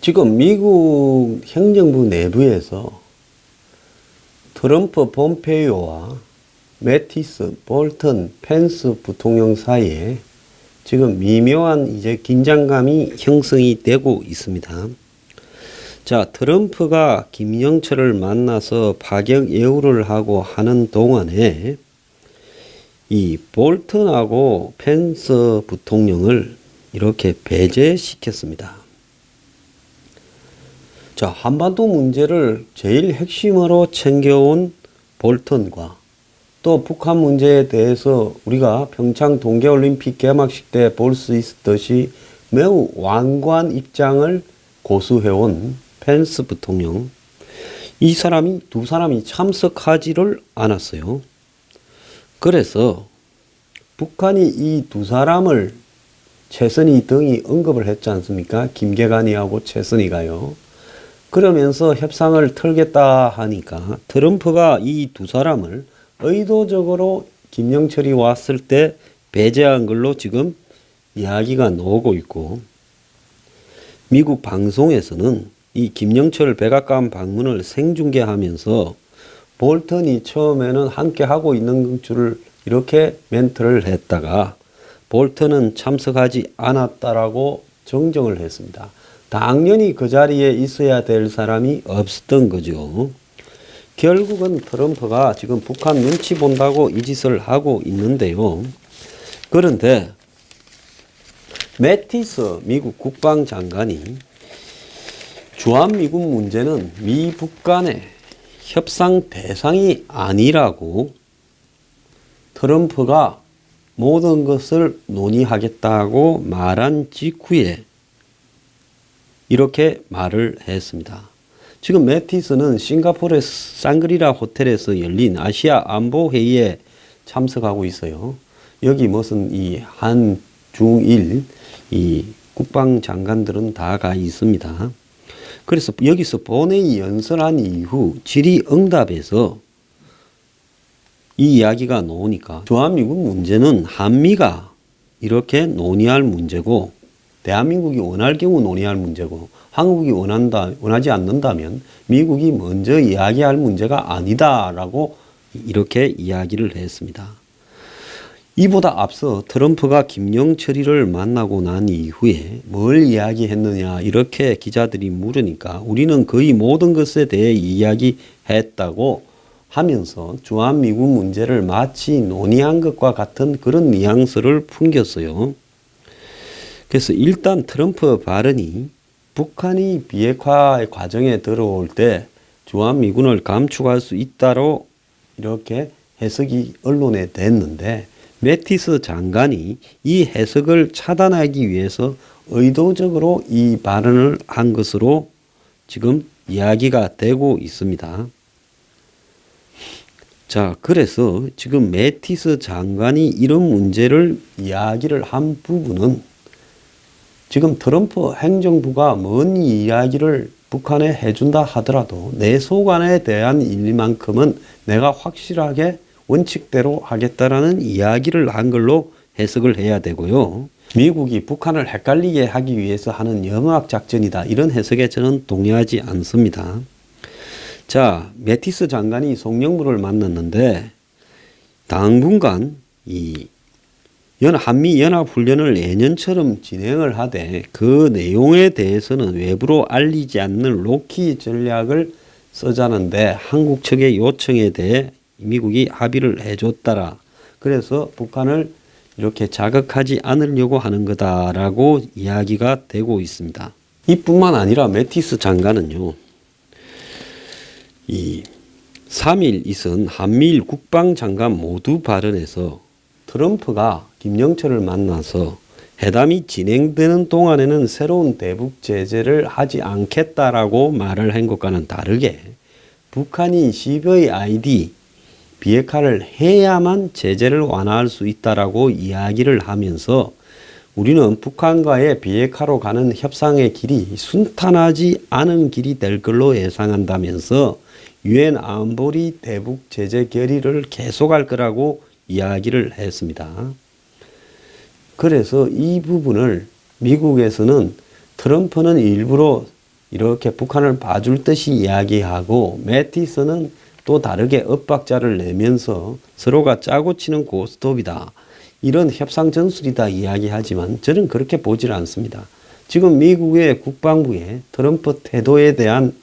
지금 미국 행정부 내부에서 트럼프 폼페이오와 매티스, 볼턴, 펜스 부통령 사이에 지금 미묘한 이제 긴장감이 형성이 되고 있습니다. 자, 트럼프가 김영철을 만나서 파격 예우를 하고 하는 동안에 이 볼턴하고 펜스 부통령을 이렇게 배제시켰습니다. 자, 한반도 문제를 제일 핵심으로 챙겨온 볼턴과 또 북한 문제에 대해서 우리가 평창 동계올림픽 개막식 때 볼 수 있었듯이 매우 완고한 입장을 고수해온 펜스 부통령, 두 사람이 참석하지를 않았어요. 그래서 북한이 이 두 사람을 최선희 등이 언급을 했지 않습니까? 김계관이하고 최선희가요. 그러면서 협상을 털겠다 하니까 트럼프가 이 두 사람을 의도적으로 김영철이 왔을 때 배제한 걸로 지금 이야기가 나오고 있고, 미국 방송에서는 이 김영철 백악관 방문을 생중계하면서 볼턴이 처음에는 함께 하고 있는 줄을 이렇게 멘트를 했다가 볼턴은 참석하지 않았다라고 정정을 했습니다. 당연히 그 자리에 있어야 될 사람이 없었던 거죠. 결국은 트럼프가 지금 북한 눈치 본다고 이 짓을 하고 있는데요. 그런데 매티스 미국 국방장관이 주한미군 문제는 미북 간의 협상 대상이 아니라고 트럼프가 모든 것을 논의하겠다고 말한 직후에 이렇게 말을 했습니다. 지금 매티스는 싱가포르의 샹그리라 호텔에서 열린 아시아 안보 회의에 참석하고 있어요. 여기 무슨 이 한, 중, 일 이 국방장관들은 다 가 있습니다. 그래서 여기서 본회의 연설한 이후 질의응답에서 이 이야기가 나오니까 주한미군 문제는 한미가 이렇게 논의할 문제고 대한민국이 원할 경우 논의할 문제고 한국이 원하지 않는다면 미국이 먼저 이야기할 문제가 아니다라고 이렇게 이야기를 했습니다. 이보다 앞서 트럼프가 김영철이를 만나고 난 이후에 뭘 이야기했느냐 이렇게 기자들이 물으니까 우리는 거의 모든 것에 대해 이야기했다고 하면서 주한미군 문제를 마치 논의한 것과 같은 그런 뉘앙스를 풍겼어요. 그래서 일단 트럼프 발언이 북한이 비핵화 과정에 들어올 때 주한미군을 감축할 수 있다로 이렇게 해석이 언론에 됐는데 매티스 장관이 이 해석을 차단하기 위해서 의도적으로 이 발언을 한 것으로 지금 이야기가 되고 있습니다. 자, 그래서 지금 매티스 장관이 이런 문제를 이야기를 한 부분은 지금 트럼프 행정부가 뭔 이야기를 북한에 해준다 하더라도 내 소관에 대한 일만큼은 내가 확실하게 원칙대로 하겠다라는 이야기를 한 걸로 해석을 해야 되고요. 미국이 북한을 헷갈리게 하기 위해서 하는 영학 작전이다. 이런 해석에 저는 동의하지 않습니다. 자, 매티스 장관이 송영무를 만났는데 당분간 이 한미연합훈련을 예년처럼 진행을 하되 그 내용에 대해서는 외부로 알리지 않는 로키 전략을 쓰자는데 한국 측의 요청에 대해 미국이 합의를 해줬다라. 그래서 북한을 이렇게 자극하지 않으려고 하는 거다라고 이야기가 되고 있습니다. 이뿐만 아니라 매티스 장관은요, 이 3일 있은 한미일 국방장관 모두 발언에서 트럼프가 김영철을 만나서 회담이 진행되는 동안에는 새로운 대북 제재를 하지 않겠다라고 말을 한 것과는 다르게 북한이 CVID 비핵화를 해야만 제재를 완화할 수 있다라고 이야기를 하면서 우리는 북한과의 비핵화로 가는 협상의 길이 순탄하지 않은 길이 될 걸로 예상한다면서 유엔 안보리 대북 제재 결의를 계속할 거라고 이야기를 했습니다. 그래서 이 부분을 미국에서는 트럼프는 일부러 이렇게 북한을 봐줄 듯이 이야기하고, 매티스는 또 다르게 엇박자를 내면서 서로가 짜고 치는 고스톱이다, 이런 협상 전술이다 이야기하지만 저는 그렇게 보질 않습니다. 지금 미국의 국방부의 트럼프 태도에 대한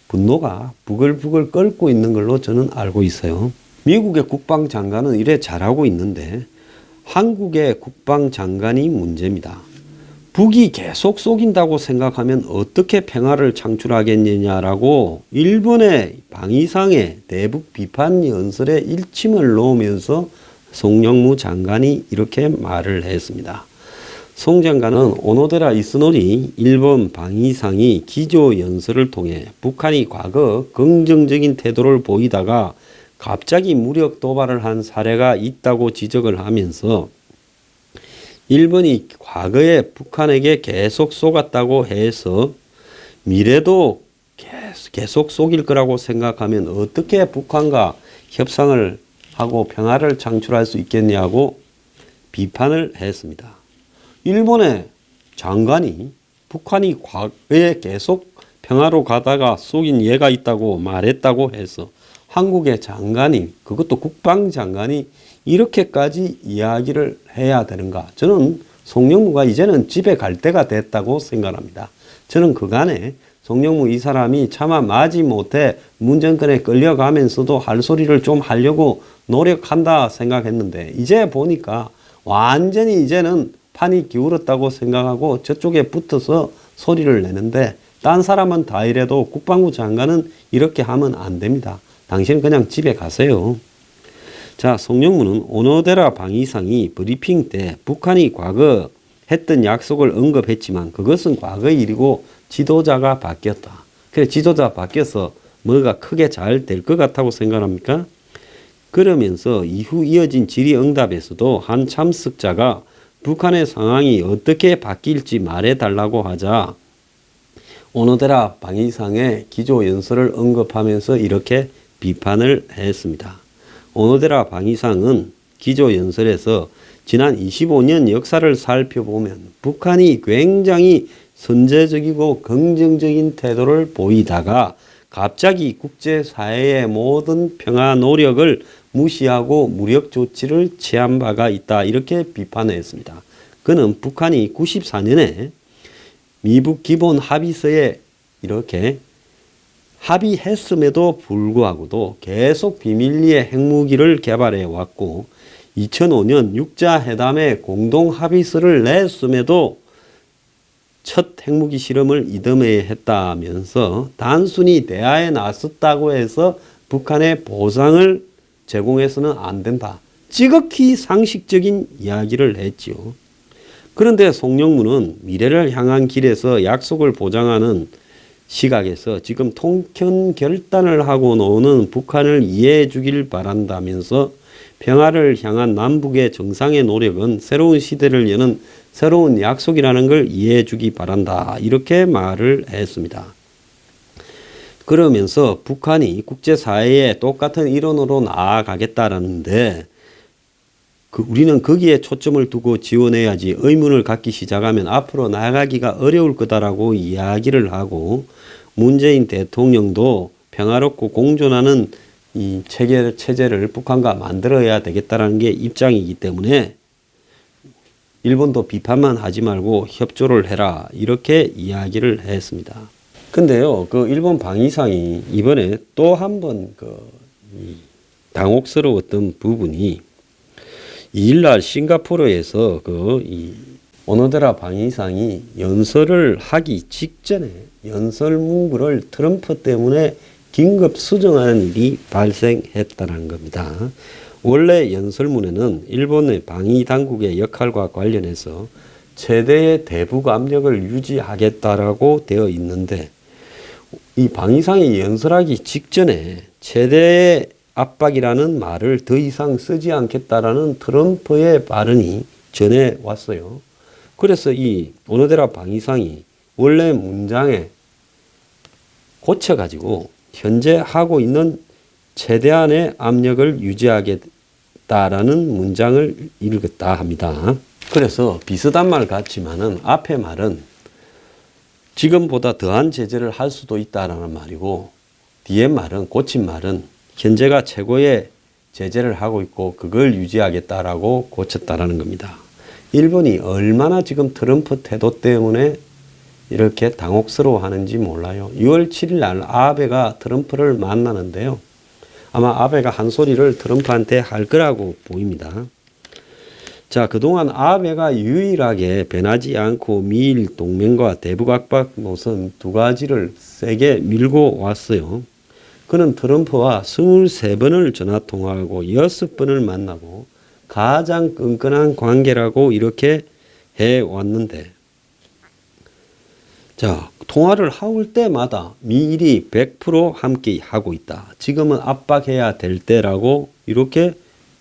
분노가 부글부글 끓고 있는 걸로 저는 알고 있어요. 미국의 국방장관은 이래 잘하고 있는데 한국의 국방장관이 문제입니다. 북이 계속 속인다고 생각하면 어떻게 평화를 창출하겠느냐라고 일본의 방위상의 대북 비판 연설에 일침을 놓으면서 송영무 장관이 이렇게 말을 했습니다. 송 장관은 오노데라 이스노리 일본 방위상이 기조연설을 통해 북한이 과거 긍정적인 태도를 보이다가 갑자기 무력 도발을 한 사례가 있다고 지적을 하면서 일본이 과거에 북한에게 계속 속았다고 해서 미래도 계속 속일 거라고 생각하면 어떻게 북한과 협상을 하고 평화를 창출할 수 있겠냐고 비판을 했습니다. 일본의 장관이 북한이 과거에 계속 평화로 가다가 속인 예가 있다고 말했다고 해서 한국의 장관이, 그것도 국방장관이 이렇게까지 이야기를 해야 되는가? 저는 송영무가 이제는 집에 갈 때가 됐다고 생각합니다. 저는 그간에 송영무 이 사람이 차마 마지못해 문정권에 끌려가면서도 할 소리를 좀 하려고 노력한다 생각했는데 이제 보니까 완전히 이제는 판이 기울었다고 생각하고 저쪽에 붙어서 소리를 내는데, 딴 사람은 다 이래도 국방부 장관은 이렇게 하면 안 됩니다. 당신은 그냥 집에 가세요. 자, 송영무는 오노데라 방위상이 브리핑 때 북한이 과거 했던 약속을 언급했지만 그것은 과거의 일이고 지도자가 바뀌었다. 그래, 지도자 바뀌어서 뭐가 크게 잘 될 것 같다고 생각합니까? 그러면서 이후 이어진 질의응답에서도 한 참석자가 북한의 상황이 어떻게 바뀔지 말해달라고 하자 오노데라 방위상의 기조연설을 언급하면서 이렇게 비판을 했습니다. 오노데라 방위상은 기조연설에서 지난 25년 역사를 살펴보면 북한이 굉장히 선제적이고 긍정적인 태도를 보이다가 갑자기 국제사회의 모든 평화 노력을 무시하고 무력 조치를 취한 바가 있다, 이렇게 비판했습니다. 그는 북한이 94년에 미북 기본 합의서에 이렇게 합의했음에도 불구하고도 계속 비밀리에 핵무기를 개발해 왔고 2005년 육자회담에 공동 합의서를 냈음에도 첫 핵무기 실험을 이듬해 했다면서 단순히 대화에 나섰다고 해서 북한에 보상을 제공해서는 안 된다, 지극히 상식적인 이야기를 했지요. 그런데 송영무는 미래를 향한 길에서 약속을 보장하는 시각에서 지금 통큰 결단을 하고 노는 북한을 이해해 주길 바란다면서 평화를 향한 남북의 정상의 노력은 새로운 시대를 여는 새로운 약속이라는 걸 이해해 주기 바란다, 이렇게 말을 했습니다. 그러면서 북한이 국제사회에 똑같은 이론으로 나아가겠다라는데 우리는 거기에 초점을 두고 지원해야지 의문을 갖기 시작하면 앞으로 나아가기가 어려울 거다라고 이야기를 하고, 문재인 대통령도 평화롭고 공존하는 이 체제를 북한과 만들어야 되겠다라는 게 입장이기 때문에 일본도 비판만 하지 말고 협조를 해라, 이렇게 이야기를 했습니다. 근데요, 그 일본 방위상이 이번에 또 한 번 당혹스러웠던 부분이 2일날 싱가포르에서 오노데라 방위상이 연설을 하기 직전에 연설 문구를 트럼프 때문에 긴급 수정하는 일이 발생했다는 겁니다. 원래 연설문에는 일본의 방위 당국의 역할과 관련해서 최대의 대북 압력을 유지하겠다라고 되어 있는데 이 방위상이 연설하기 직전에 최대의 압박이라는 말을 더 이상 쓰지 않겠다라는 트럼프의 발언이 전해 왔어요. 그래서 이 오노데라 방위상이 원래 문장에 고쳐가지고 현재 하고 있는 최대한의 압력을 유지하겠다라는 문장을 읽었다 합니다. 그래서 비슷한 말 같지만은 앞에 말은 지금보다 더한 제재를 할 수도 있다라는 말이고, 뒤에 말은, 고친 말은 현재가 최고의 제재를 하고 있고 그걸 유지하겠다라고 고쳤다라는 겁니다. 일본이 얼마나 지금 트럼프 태도 때문에 이렇게 당혹스러워하는지 몰라요. 6월 7일 날 아베가 트럼프를 만나는데요. 아마 아베가 한 소리를 트럼프한테 할 거라고 보입니다. 자, 그동안 아베가 유일하게 변하지 않고 미일 동맹과 대북 압박 노선 두 가지를 세게 밀고 왔어요. 그는 트럼프와 23번을 전화통화하고 6번을 만나고 가장 끈끈한 관계라고 이렇게 해왔는데, 자, 통화를 할 때마다 미일이 100% 함께 하고 있다. 지금은 압박해야 될 때라고 이렇게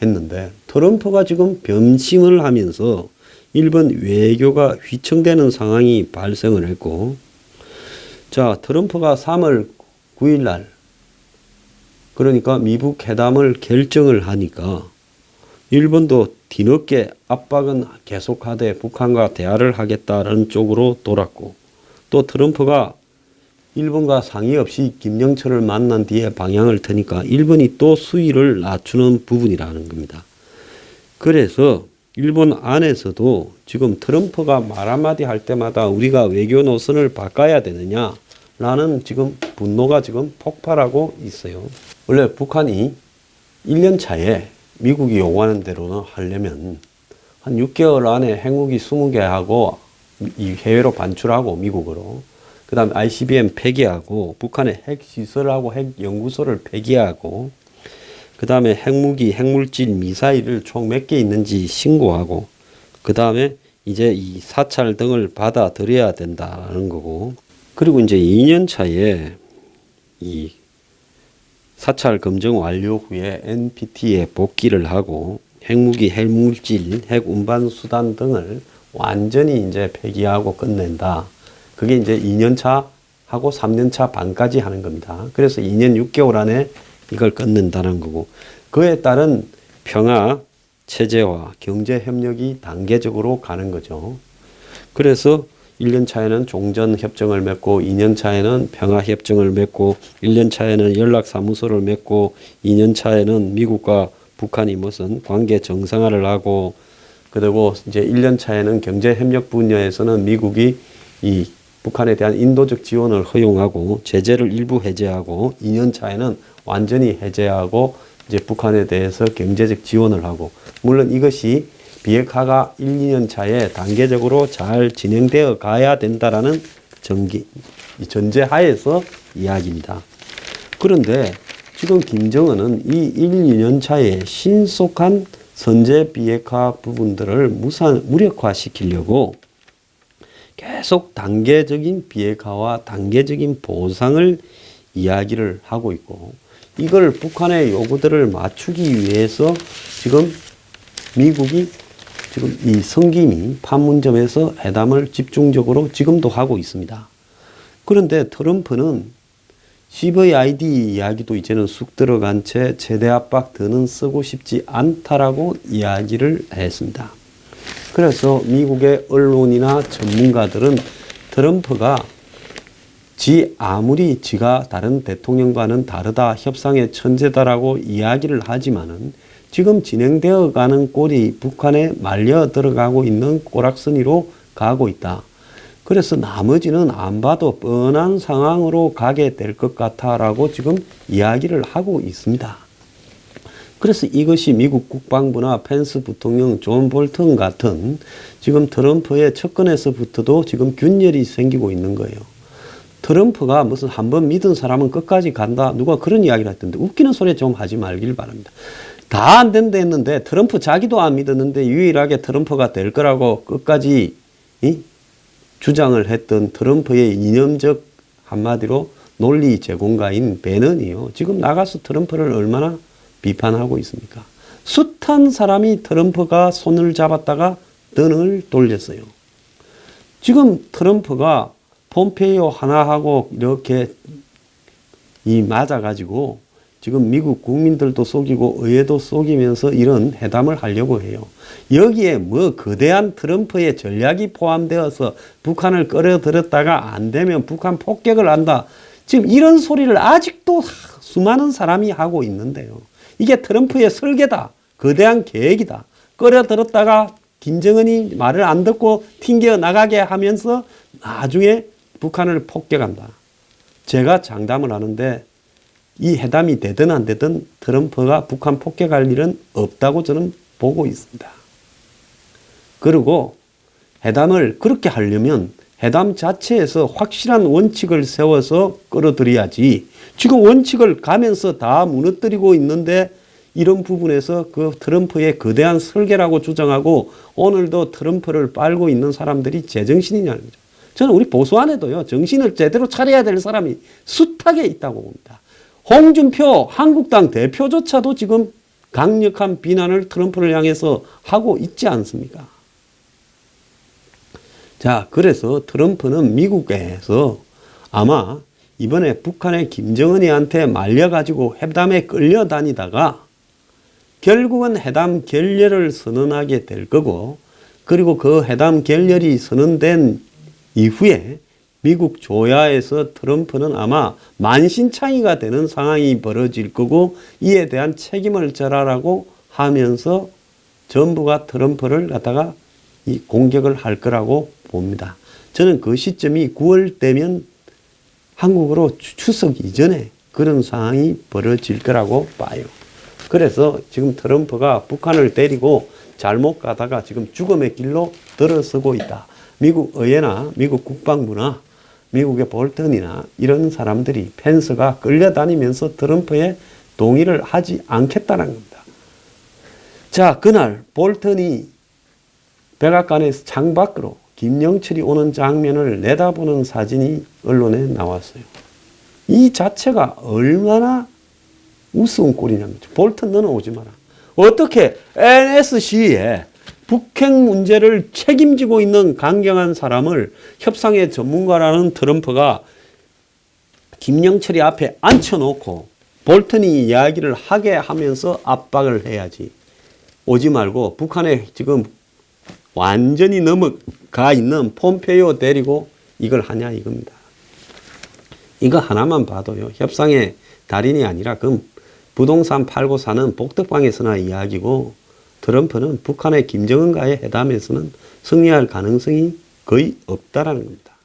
했는데, 트럼프가 지금 변심을 하면서 일본 외교가 휘청되는 상황이 발생을 했고, 자, 트럼프가 3월 9일 날, 그러니까 미북 회담을 결정을 하니까 일본도 뒤늦게 압박은 계속하되 북한과 대화를 하겠다는 쪽으로 돌았고, 또 트럼프가 일본과 상의 없이 김영철을 만난 뒤에 방향을 트니까 일본이 또 수위를 낮추는 부분이라는 겁니다. 그래서 일본 안에서도 지금 트럼프가 말 한마디 할 때마다 우리가 외교 노선을 바꿔야 되느냐라는 지금 분노가 지금 폭발하고 있어요. 원래 북한이 1년 차에 미국이 요구하는 대로 하려면 한 6개월 안에 핵무기 20개 하고 이 해외로 반출하고 미국으로, 그 다음에 ICBM 폐기하고 북한의 핵시설하고 핵연구소를 폐기하고, 그 다음에 핵무기, 핵물질, 미사일을 총 몇 개 있는지 신고하고, 그 다음에 이제 이 사찰 등을 받아들여야 된다는 거고, 그리고 이제 2년 차에 이 사찰 검증 완료 후에 NPT에 복귀를 하고 핵무기, 핵물질, 핵운반 수단 등을 완전히 이제 폐기하고 끝낸다. 그게 이제 2년차 하고 3년차 반까지 하는 겁니다. 그래서 2년 6개월 안에 이걸 끝낸다는 거고, 그에 따른 평화, 체제화, 경제 협력이 단계적으로 가는 거죠. 그래서 1년 차에는 종전 협정을 맺고, 2년 차에는 평화 협정을 맺고, 1년 차에는 연락 사무소를 맺고, 2년 차에는 미국과 북한이 무슨 관계 정상화를 하고, 그리고 이제 1년 차에는 경제 협력 분야에서는 미국이 이 북한에 대한 인도적 지원을 허용하고 제재를 일부 해제하고, 2년 차에는 완전히 해제하고 이제 북한에 대해서 경제적 지원을 하고, 물론 이것이 비핵화가 1, 2년 차에 단계적으로 잘 진행되어 가야 된다라는 전제하에서 이야기입니다. 그런데 지금 김정은은 이 1, 2년 차에 신속한 선제 비핵화 부분들을 무력화시키려고 계속 단계적인 비핵화와 단계적인 보상을 이야기를 하고 있고, 이걸 북한의 요구들을 맞추기 위해서 지금 미국이 지금 이 성김이 판문점에서 회담을 집중적으로 지금도 하고 있습니다. 그런데 트럼프는 CVID 이야기도 이제는 쑥 들어간 채 최대 압박 더는 쓰고 싶지 않다라고 이야기를 했습니다. 그래서 미국의 언론이나 전문가들은 트럼프가 아무리 지가 다른 대통령과는 다르다, 협상의 천재다라고 이야기를 하지만은 지금 진행되어 가는 꼴이 북한에 말려 들어가고 있는 꼬락서니로 가고 있다. 그래서 나머지는 안 봐도 뻔한 상황으로 가게 될 것 같아라고 지금 이야기를 하고 있습니다. 그래서 이것이 미국 국방부나 펜스 부통령, 존 볼턴 같은 지금 트럼프의 측근에서부터도 지금 균열이 생기고 있는 거예요. 트럼프가 무슨 한번 믿은 사람은 끝까지 간다, 누가 그런 이야기를 했던데 웃기는 소리 좀 하지 말길 바랍니다. 다 안 된다 했는데 트럼프 자기도 안 믿었는데 유일하게 트럼프가 될 거라고 끝까지 주장을 했던 트럼프의 이념적 한마디로 논리 제공가인 배넌이요, 지금 나가서 트럼프를 얼마나 비판하고 있습니까? 숱한 사람이 트럼프가 손을 잡았다가 등을 돌렸어요. 지금 트럼프가 폼페이오 하나하고 이렇게 맞아가지고 지금 미국 국민들도 속이고 의회도 속이면서 이런 회담을 하려고 해요. 여기에 뭐 거대한 트럼프의 전략이 포함되어서 북한을 끌어들였다가 안 되면 북한 폭격을 한다. 지금 이런 소리를 아직도 수많은 사람이 하고 있는데요. 이게 트럼프의 설계다. 거대한 계획이다. 끌어들였다가 김정은이 말을 안 듣고 튕겨 나가게 하면서 나중에 북한을 폭격한다. 제가 장담을 하는데 이 회담이 되든 안 되든 트럼프가 북한 폭격할 일은 없다고 저는 보고 있습니다. 그리고 회담을 그렇게 하려면 회담 자체에서 확실한 원칙을 세워서 끌어들여야지. 지금 원칙을 가면서 다 무너뜨리고 있는데 이런 부분에서 그 트럼프의 거대한 설계라고 주장하고 오늘도 트럼프를 빨고 있는 사람들이 제정신이냐는 거죠. 저는 우리 보수 안에도요, 정신을 제대로 차려야 될 사람이 숱하게 있다고 봅니다. 홍준표 한국당 대표조차도 지금 강력한 비난을 트럼프를 향해서 하고 있지 않습니까? 자, 그래서 트럼프는 미국에서 아마 이번에 북한의 김정은이한테 말려가지고 회담에 끌려다니다가 결국은 회담 결렬을 선언하게 될 거고, 그리고 그 회담 결렬이 선언된 이후에 미국 조야에서 트럼프는 아마 만신창이가 되는 상황이 벌어질 거고, 이에 대한 책임을 져라라고 하면서 전부가 트럼프를 갖다가 이 공격을 할 거라고 봅니다. 저는 그 시점이 9월 되면 한국으로 추석 이전에 그런 상황이 벌어질 거라고 봐요. 그래서 지금 트럼프가 북한을 때리고 잘못 가다가 지금 죽음의 길로 들어서고 있다. 미국 의회나 미국 국방부나 미국의 볼턴이나 이런 사람들이 펜스가 끌려다니면서 트럼프의 동의를 하지 않겠다는 겁니다. 자, 그날 볼턴이 백악관에서 창밖으로 김영철이 오는 장면을 내다보는 사진이 언론에 나왔어요. 이 자체가 얼마나 우스운 꼴이냐면, 볼턴 너는 오지 마라. 어떻게 NSC에 북핵 문제를 책임지고 있는 강경한 사람을 협상의 전문가라는 트럼프가 김영철이 앞에 앉혀놓고 볼턴이 이야기를 하게 하면서 압박을 해야지. 오지 말고 북한에 지금 완전히 넘어가 있는 폼페이오 데리고 이걸 하냐 이겁니다. 이거 하나만 봐도요, 협상의 달인이 아니라 그 부동산 팔고 사는 복덕방에서나 이야기고, 트럼프는 북한의 김정은과의 회담에서는 승리할 가능성이 거의 없다라는 겁니다.